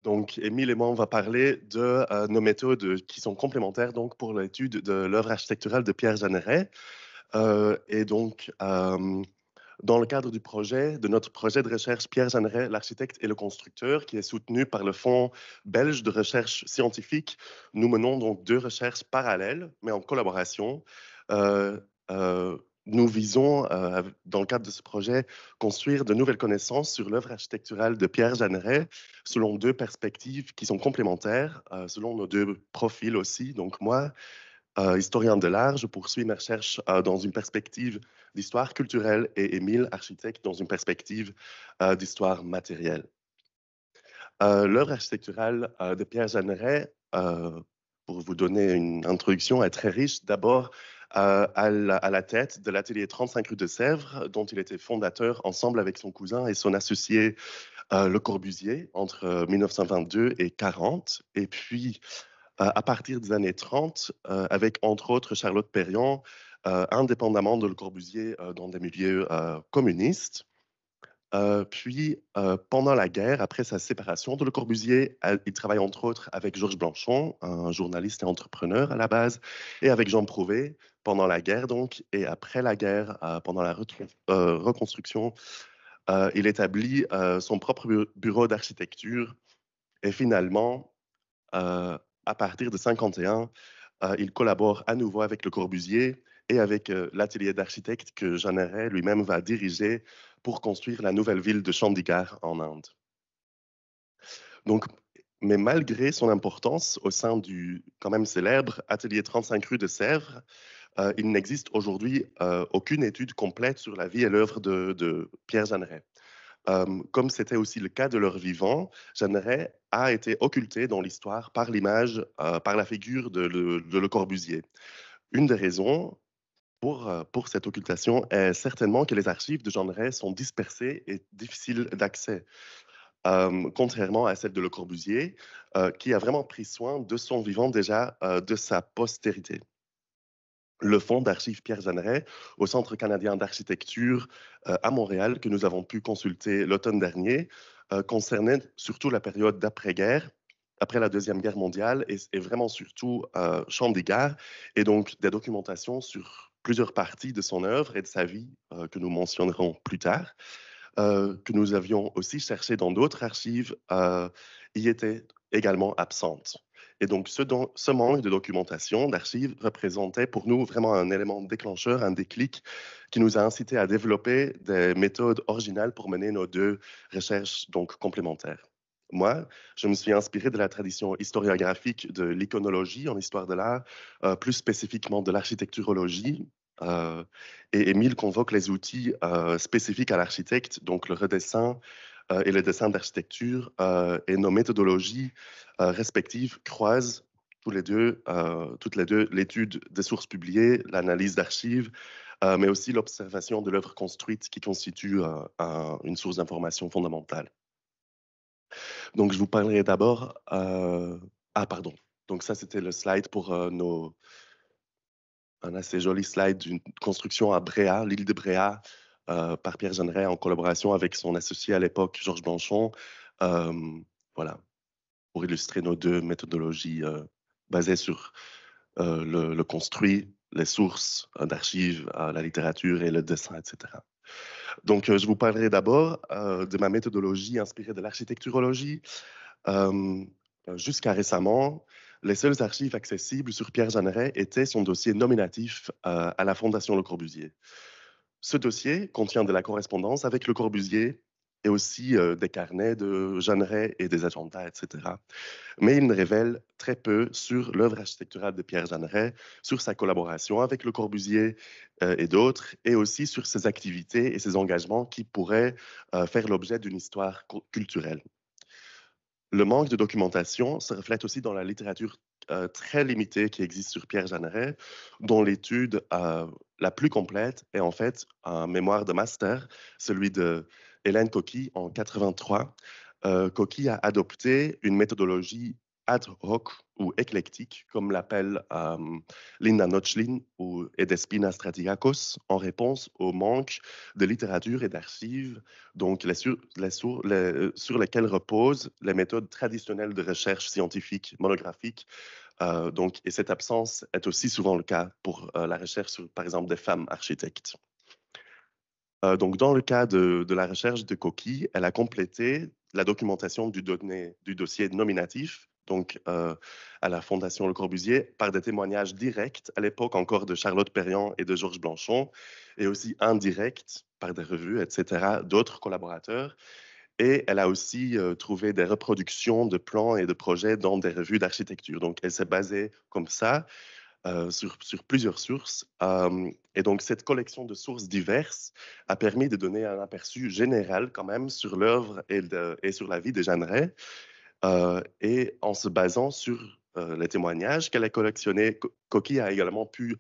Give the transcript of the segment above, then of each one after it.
Donc, Émile et moi, on va parler de nos méthodes qui sont complémentaires donc, pour l'étude de l'œuvre architecturale de Pierre Jeanneret. Dans le cadre du projet, de notre projet de recherche Pierre Jeanneret, l'architecte et le constructeur, qui est soutenu par le Fonds belge de recherche scientifique, nous menons donc deux recherches parallèles, mais en collaboration. Euh, euh, Nous visons, dans le cadre de ce projet, construire de nouvelles connaissances sur l'œuvre architecturale de Pierre Jeanneret, selon deux perspectives qui sont complémentaires, selon nos deux profils aussi. Donc moi, historien de l'art, je poursuis mes recherches dans une perspective d'histoire culturelle et Émile, architecte, dans une perspective d'histoire matérielle. L'œuvre architecturale de Pierre Jeanneret, pour vous donner une introduction, est très riche. D'abord, à la tête de l'atelier 35 rue de Sèvres, dont il était fondateur ensemble avec son cousin et son associé Le Corbusier entre 1922 et 1940. Et puis, à partir des années 30, avec entre autres Charlotte Perriand, indépendamment de Le Corbusier dans des milieux communistes. Pendant la guerre, après sa séparation de Le Corbusier, il travaille entre autres avec Georges Blanchon, un journaliste et entrepreneur à la base, et avec Jean Prouvé pendant la guerre donc, et après la guerre, pendant la reconstruction, il établit son propre bureau d'architecture et finalement, à partir de 51, il collabore à nouveau avec Le Corbusier et avec l'atelier d'architecte que Jeanneret lui-même va diriger pour construire la nouvelle ville de Chandigarh en Inde. Donc, mais malgré son importance au sein du quand même célèbre atelier 35 rue de Sèvres, il n'existe aujourd'hui aucune étude complète sur la vie et l'œuvre de Pierre Jeanneret. Comme c'était aussi le cas de leur vivant, Jeanneret a été occulté dans l'histoire par l'image, par la figure de Le Corbusier. Une des raisons pour cette occultation est certainement que les archives de Jeanneret sont dispersées et difficiles d'accès, contrairement à celles de Le Corbusier, qui a vraiment pris soin de son vivant déjà, de sa postérité. Le fonds d'archives Pierre Jeanneret au Centre canadien d'architecture à Montréal, que nous avons pu consulter l'automne dernier, concernait surtout la période d'après-guerre, après la Deuxième Guerre mondiale, et vraiment surtout Chandigarh, et donc des documentations sur plusieurs parties de son œuvre et de sa vie que nous mentionnerons plus tard, que nous avions aussi cherché dans d'autres archives, y étaient également absentes. Et donc, ce manque de documentation, d'archives, représentait pour nous vraiment un élément déclencheur, un déclic qui nous a incité à développer des méthodes originales pour mener nos deux recherches donc complémentaires. Moi, je me suis inspiré de la tradition historiographique de l'iconologie en histoire de l'art, plus spécifiquement de l'architecturologie, euh, et Émile convoque les outils spécifiques à l'architecte, donc le redessin et le dessin d'architecture, et nos méthodologies respectives croisent toutes les deux l'étude des sources publiées, l'analyse d'archives, mais aussi l'observation de l'œuvre construite qui constitue une source d'information fondamentale. Donc, je vous parlerai d'abord... Ah, pardon. Donc, ça, c'était le slide pour un assez joli slide d'une construction à Bréa, l'île de Bréa, par Pierre Jeanneret en collaboration avec son associé à l'époque, Georges Blanchon. Euh, voilà, pour illustrer nos deux méthodologies basées sur le construit, les sources d'archives, la littérature et le dessin, etc. Donc, je vous parlerai d'abord de ma méthodologie inspirée de l'architecturologie. Euh, Jusqu'à récemment, les seules archives accessibles sur Pierre Jeanneret étaient son dossier nominatif à la Fondation Le Corbusier. Ce dossier contient de la correspondance avec Le Corbusier et aussi des carnets de Jeanneret et des agendas, etc. Mais il ne révèle très peu sur l'œuvre architecturale de Pierre Jeanneret, sur sa collaboration avec Le Corbusier et d'autres, et aussi sur ses activités et ses engagements qui pourraient faire l'objet d'une histoire culturelle. Le manque de documentation se reflète aussi dans la littérature très limitée qui existe sur Pierre Jeanneret, dont l'étude la plus complète est en fait un mémoire de master, celui de Hélène Coqui en 83. Coqui a adopté une méthodologie ad hoc ou éclectique, comme l'appelle Linda Nochlin et Despina Stratigakos, en réponse au manque de littérature et d'archives donc sur lesquelles reposent les méthodes traditionnelles de recherche scientifique monographique. Et cette absence est aussi souvent le cas pour la recherche sur, par exemple, des femmes architectes. Donc, dans le cas de la recherche de coquilles, elle a complété la documentation du dossier nominatif, à la Fondation Le Corbusier, par des témoignages directs, à l'époque encore de Charlotte Perriand et de Georges Blanchon, et aussi indirects par des revues, etc., d'autres collaborateurs. Et elle a aussi trouvé des reproductions de plans et de projets dans des revues d'architecture. Donc, elle s'est basée comme ça sur plusieurs sources. Et donc, cette collection de sources diverses a permis de donner un aperçu général quand même sur l'œuvre et sur la vie de Jeanneret. Et en se basant sur les témoignages qu'elle a collectionnés, Coquille a également pu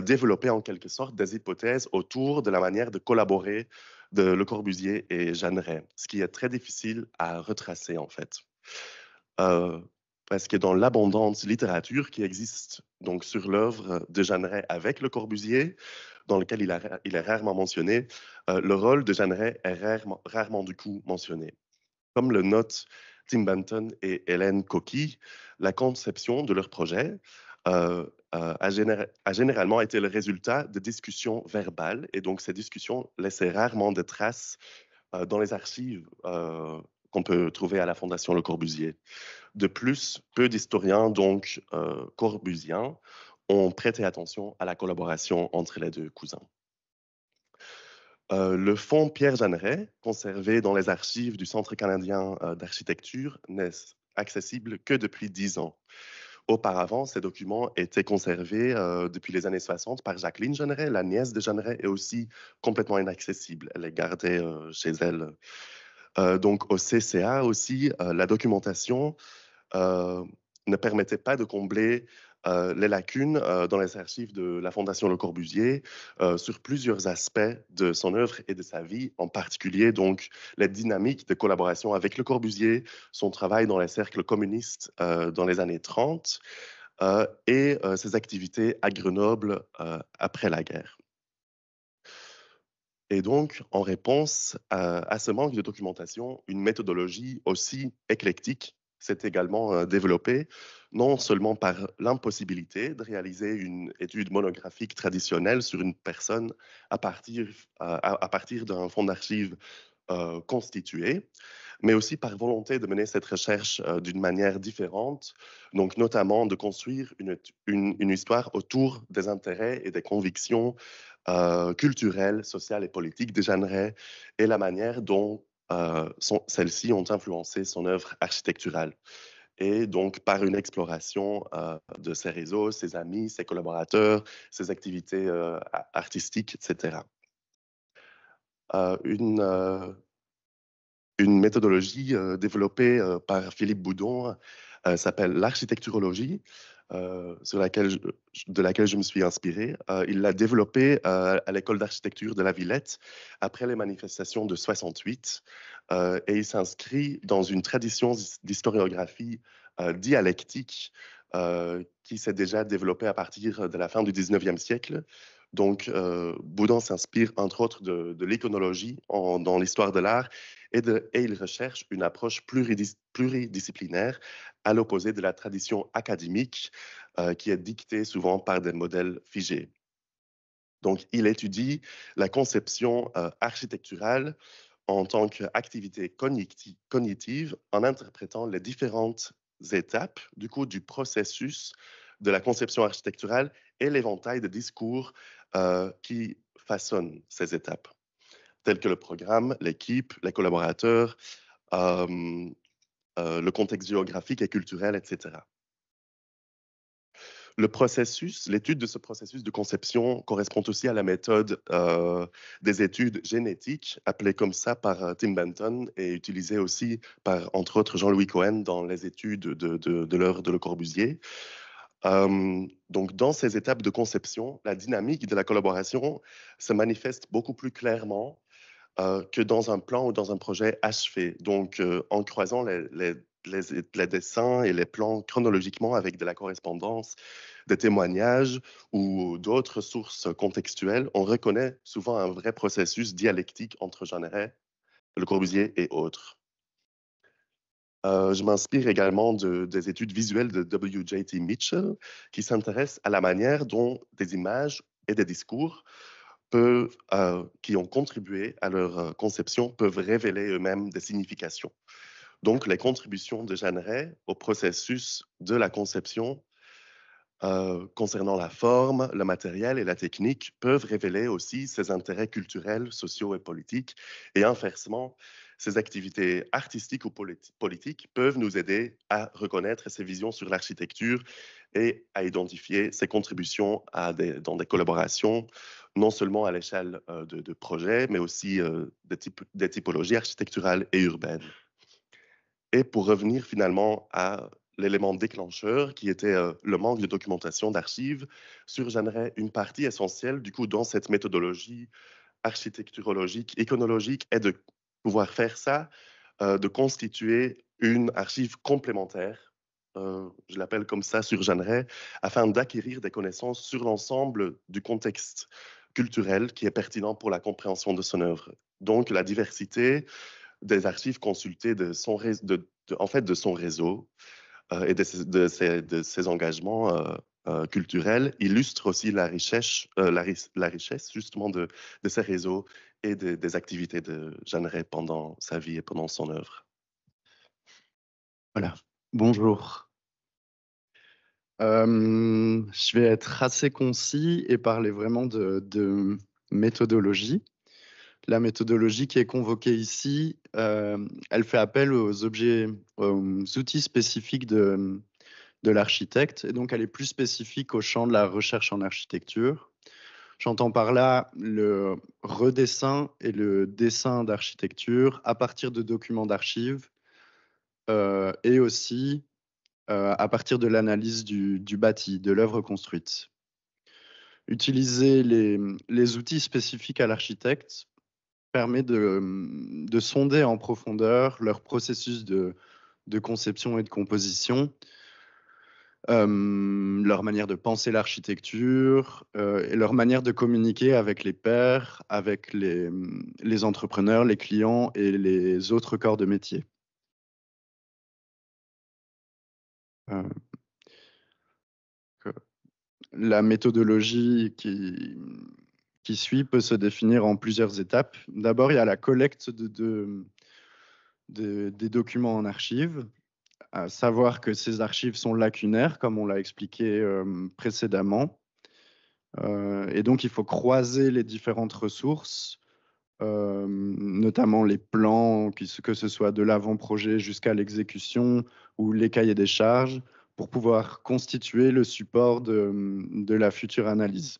développer en quelque sorte des hypothèses autour de la manière de collaborer de Le Corbusier et Jeanneret, ce qui est très difficile à retracer en fait. Euh, Parce que dans l'abondante littérature qui existe donc sur l'œuvre de Jeanneret avec Le Corbusier, dans lequel il est rarement mentionné, le rôle de Jeanneret est rarement du coup mentionné. Comme le notent Tim Benton et Hélène Coquille, la conception de leur projet a généralement été le résultat de discussions verbales, et donc ces discussions laissaient rarement de traces dans les archives qu'on peut trouver à la Fondation Le Corbusier. De plus, peu d'historiens, donc corbusiens, ont prêté attention à la collaboration entre les deux cousins. Le fonds Pierre Jeanneret, conservé dans les archives du Centre canadien d'architecture, n'est accessible que depuis 10 ans. Auparavant, ces documents étaient conservés depuis les années 60 par Jacqueline Jeanneret, la nièce de Jeanneret, et aussi complètement inaccessible. Elle les gardait chez elle. Donc au CCA aussi, la documentation ne permettait pas de combler les lacunes dans les archives de la Fondation Le Corbusier sur plusieurs aspects de son œuvre et de sa vie, en particulier donc les dynamiques de collaboration avec Le Corbusier, son travail dans les cercles communistes dans les années 30 et ses activités à Grenoble après la guerre. Et donc, en réponse à ce manque de documentation, une méthodologie aussi éclectique s'est également développée, non seulement par l'impossibilité de réaliser une étude monographique traditionnelle sur une personne à partir d'un fonds d'archives constitué, mais aussi par volonté de mener cette recherche d'une manière différente, donc notamment de construire une histoire autour des intérêts et des convictions culturelles, sociales et politiques de Jeanneret et la manière dont celles-ci ont influencé son œuvre architecturale. Et donc, par une exploration de ses réseaux, ses amis, ses collaborateurs, ses activités artistiques, etc. Euh, une, euh, une méthodologie développée par Philippe Boudon s'appelle l'architecturologie, de laquelle je me suis inspiré. Il l'a développée à l'école d'architecture de la Villette après les manifestations de 68 et il s'inscrit dans une tradition d'historiographie dialectique qui s'est déjà développée à partir de la fin du 19e siècle. Donc, Boudon s'inspire entre autres de l'iconologie dans l'histoire de l'art et il recherche une approche pluridisciplinaire à l'opposé de la tradition académique qui est dictée souvent par des modèles figés. Donc, il étudie la conception architecturale en tant qu'activité cognitive en interprétant les différentes étapes du processus de la conception architecturale et l'éventail de discours qui façonnent ces étapes, tels que le programme, l'équipe, les collaborateurs, euh, le contexte géographique et culturel, etc. L'étude de ce processus de conception correspond aussi à la méthode des études génétiques, appelée comme ça par Tim Benton et utilisée aussi par, entre autres, Jean-Louis Cohen dans les études de l'œuvre de Le Corbusier. Donc, dans ces étapes de conception, la dynamique de la collaboration se manifeste beaucoup plus clairement que dans un plan ou dans un projet achevé. Donc, en croisant les dessins et les plans chronologiquement avec de la correspondance, des témoignages ou d'autres sources contextuelles, on reconnaît souvent un vrai processus dialectique entre Jeanneret, Le Corbusier et autres. Je m'inspire également des études visuelles de W.J.T. Mitchell qui s'intéressent à la manière dont des images et des discours qui ont contribué à leur conception peuvent révéler eux-mêmes des significations. Donc, les contributions de Jeanneret au processus de la conception concernant la forme, le matériel et la technique peuvent révéler aussi ses intérêts culturels, sociaux et politiques. Et inversement, ses activités artistiques ou politiques peuvent nous aider à reconnaître ses visions sur l'architecture et à identifier ses contributions dans des collaborations, non seulement à l'échelle de projets, mais aussi des typologies architecturales et urbaines. Et pour revenir finalement à l'élément déclencheur, qui était le manque de documentation d'archives, surgénérait une partie essentielle, du coup, dans cette méthodologie architecturologique, iconologique, est de pouvoir faire ça, de constituer une archive complémentaire, je l'appelle comme ça, surgénérait, afin d'acquérir des connaissances sur l'ensemble du contexte culturel qui est pertinent pour la compréhension de son œuvre. Donc, la diversité des archives consultées en fait, de son réseau et de ses engagements culturels illustre aussi la richesse justement de ces réseaux et des activités de Jeanneret pendant sa vie et pendant son œuvre. Voilà, bonjour. Je vais être assez concis et parler vraiment de méthodologie. La méthodologie qui est convoquée ici, elle fait appel aux outils spécifiques de l'architecte, et donc elle est plus spécifique au champ de la recherche en architecture. J'entends par là le redessin et le dessin d'architecture à partir de documents d'archives et aussi à partir de l'analyse du bâti, de l'œuvre construite. Utiliser les outils spécifiques à l'architecte permet de sonder en profondeur leur processus de conception et de composition, leur manière de penser l'architecture et leur manière de communiquer avec les pairs, avec les entrepreneurs, les clients et les autres corps de métier. Euh, La méthodologie qui suit peut se définir en plusieurs étapes. D'abord, il y a la collecte des documents en archives, à savoir que ces archives sont lacunaires, comme on l'a expliqué précédemment. Et donc, il faut croiser les différentes ressources, notamment les plans, que ce soit de l'avant-projet jusqu'à l'exécution ou les cahiers des charges, pour pouvoir constituer le support de la future analyse.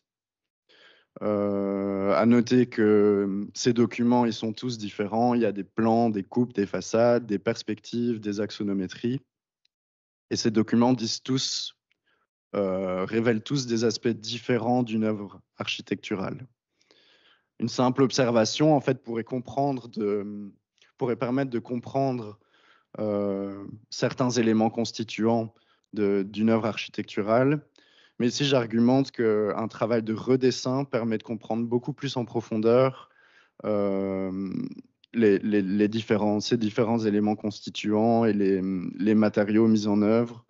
À noter que ces documents, ils sont tous différents. Il y a des plans, des coupes, des façades, des perspectives, des axonométries. Et ces documents révèlent tous des aspects différents d'une œuvre architecturale. Une simple observation, en fait, pourrait permettre de comprendre certains éléments constituants d'une œuvre architecturale. Mais ici, j'argumente qu'un travail de redessin permet de comprendre beaucoup plus en profondeur ces différents éléments constituants et les matériaux mis en œuvre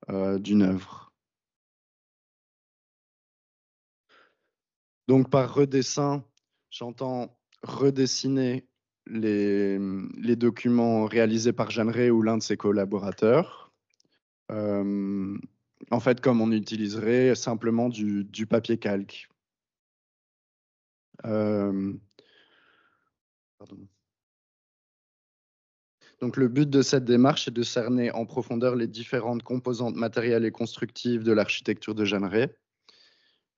d'une œuvre. Donc, par redessin, j'entends redessiner les documents réalisés par Jeanneret ou l'un de ses collaborateurs. En fait, comme on utiliserait simplement du papier calque. Donc, le but de cette démarche est de cerner en profondeur les différentes composantes matérielles et constructives de l'architecture de Jeanneret.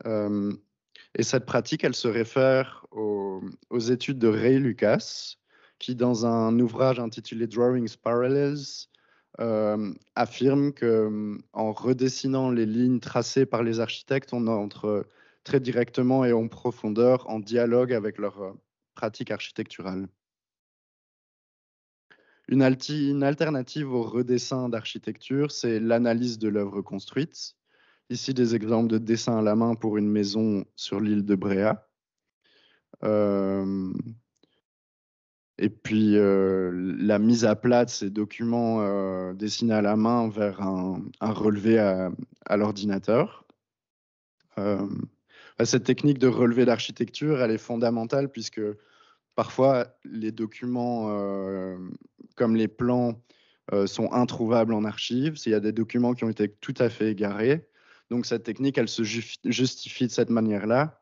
Et cette pratique, elle se réfère aux études de Ray Lucas, qui, dans un ouvrage intitulé Drawings Parallels, affirme qu'en redessinant les lignes tracées par les architectes, on entre très directement et en profondeur en dialogue avec leur pratique architecturale. Une alternative au redessin d'architecture, c'est l'analyse de l'œuvre construite. Ici, des exemples de dessins à la main pour une maison sur l'île de Bréa. Et puis, la mise à plat de ces documents dessinés à la main vers un relevé à l'ordinateur. Cette technique de relevé d'architecture, elle est fondamentale puisque parfois, les documents comme les plans sont introuvables en archives. Il y a des documents qui ont été tout à fait égarés. Donc, cette technique, elle se justifie de cette manière-là.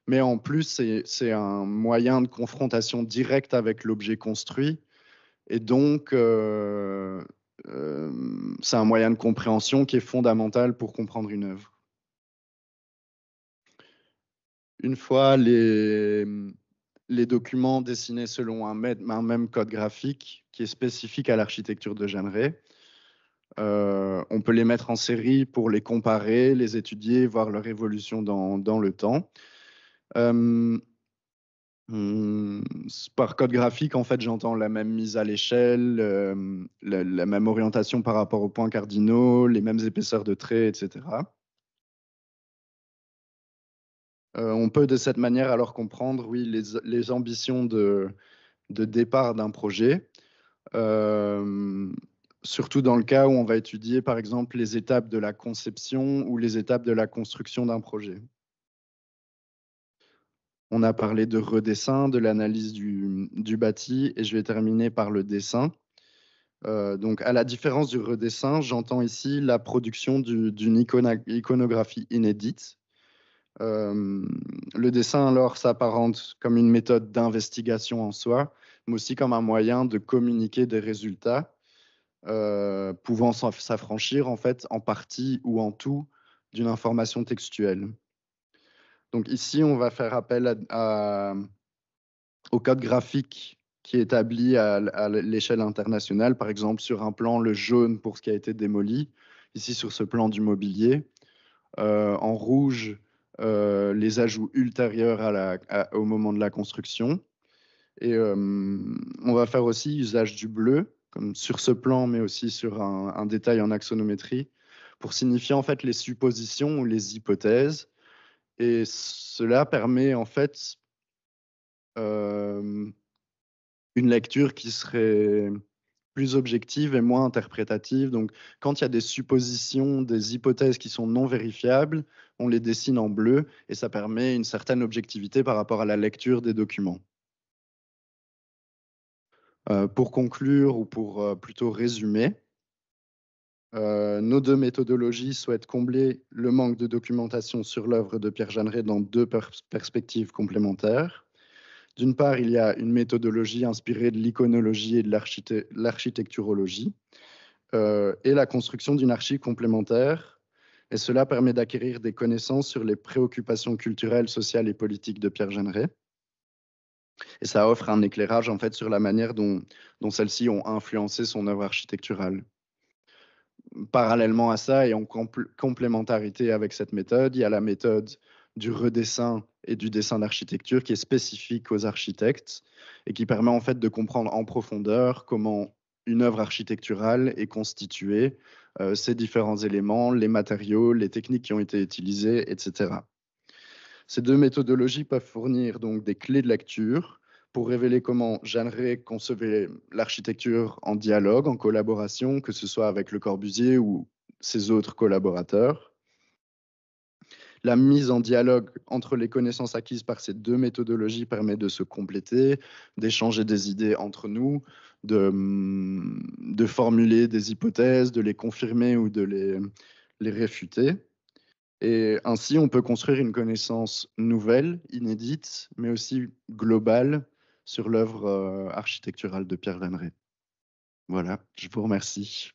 Mais en plus, c'est un moyen de confrontation directe avec l'objet construit. Et donc, c'est un moyen de compréhension qui est fondamental pour comprendre une œuvre. Une fois les documents dessinés selon un même code graphique qui est spécifique à l'architecture de Jeanneret, on peut les mettre en série pour les comparer, les étudier, voir leur évolution dans le temps. Par code graphique, en fait, j'entends la même mise à l'échelle, la même orientation par rapport aux points cardinaux, les mêmes épaisseurs de traits, etc. On peut de cette manière alors comprendre, oui, les ambitions de départ d'un projet, surtout dans le cas où on va étudier, par exemple, les étapes de la conception ou les étapes de la construction d'un projet. On a parlé de redessin, de l'analyse du bâti, et je vais terminer par le dessin. Donc, à la différence du redessin, j'entends ici la production d'une iconographie inédite. Le dessin, alors, s'apparente comme une méthode d'investigation en soi, mais aussi comme un moyen de communiquer des résultats, pouvant s'affranchir, en fait, en partie ou en tout d'une information textuelle. Donc ici, on va faire appel au code graphique qui est établi à l'échelle internationale, par exemple sur un plan, le jaune pour ce qui a été démoli, ici sur ce plan du mobilier, en rouge, les ajouts ultérieurs au moment de la construction. Et on va faire aussi usage du bleu, comme sur ce plan, mais aussi sur un détail en axonométrie, pour signifier en fait les suppositions ou les hypothèses. Et cela permet en fait une lecture qui serait plus objective et moins interprétative. Donc, quand il y a des suppositions, des hypothèses qui sont non vérifiables, on les dessine en bleu et ça permet une certaine objectivité par rapport à la lecture des documents. Pour conclure ou pour plutôt résumer, nos deux méthodologies souhaitent combler le manque de documentation sur l'œuvre de Pierre Jeanneret dans deux perspectives complémentaires. D'une part, il y a une méthodologie inspirée de l'iconologie et de l'architecturologie et la construction d'une archive complémentaire. Et cela permet d'acquérir des connaissances sur les préoccupations culturelles, sociales et politiques de Pierre Jeanneret. Et ça offre un éclairage en fait sur la manière dont celles-ci ont influencé son œuvre architecturale. Parallèlement à ça et en complémentarité avec cette méthode, il y a la méthode du redessin et du dessin d'architecture qui est spécifique aux architectes et qui permet en fait de comprendre en profondeur comment une œuvre architecturale est constituée, ses différents éléments, les matériaux, les techniques qui ont été utilisées, etc. Ces deux méthodologies peuvent fournir donc des clés de lecture pour révéler comment Jeanneret concevait l'architecture en dialogue, en collaboration, que ce soit avec Le Corbusier ou ses autres collaborateurs. La mise en dialogue entre les connaissances acquises par ces deux méthodologies permet de se compléter, d'échanger des idées entre nous, de formuler des hypothèses, de les confirmer ou de les réfuter. Et ainsi, on peut construire une connaissance nouvelle, inédite, mais aussi globale sur l'œuvre architecturale de Pierre Jeanneret. Voilà, je vous remercie.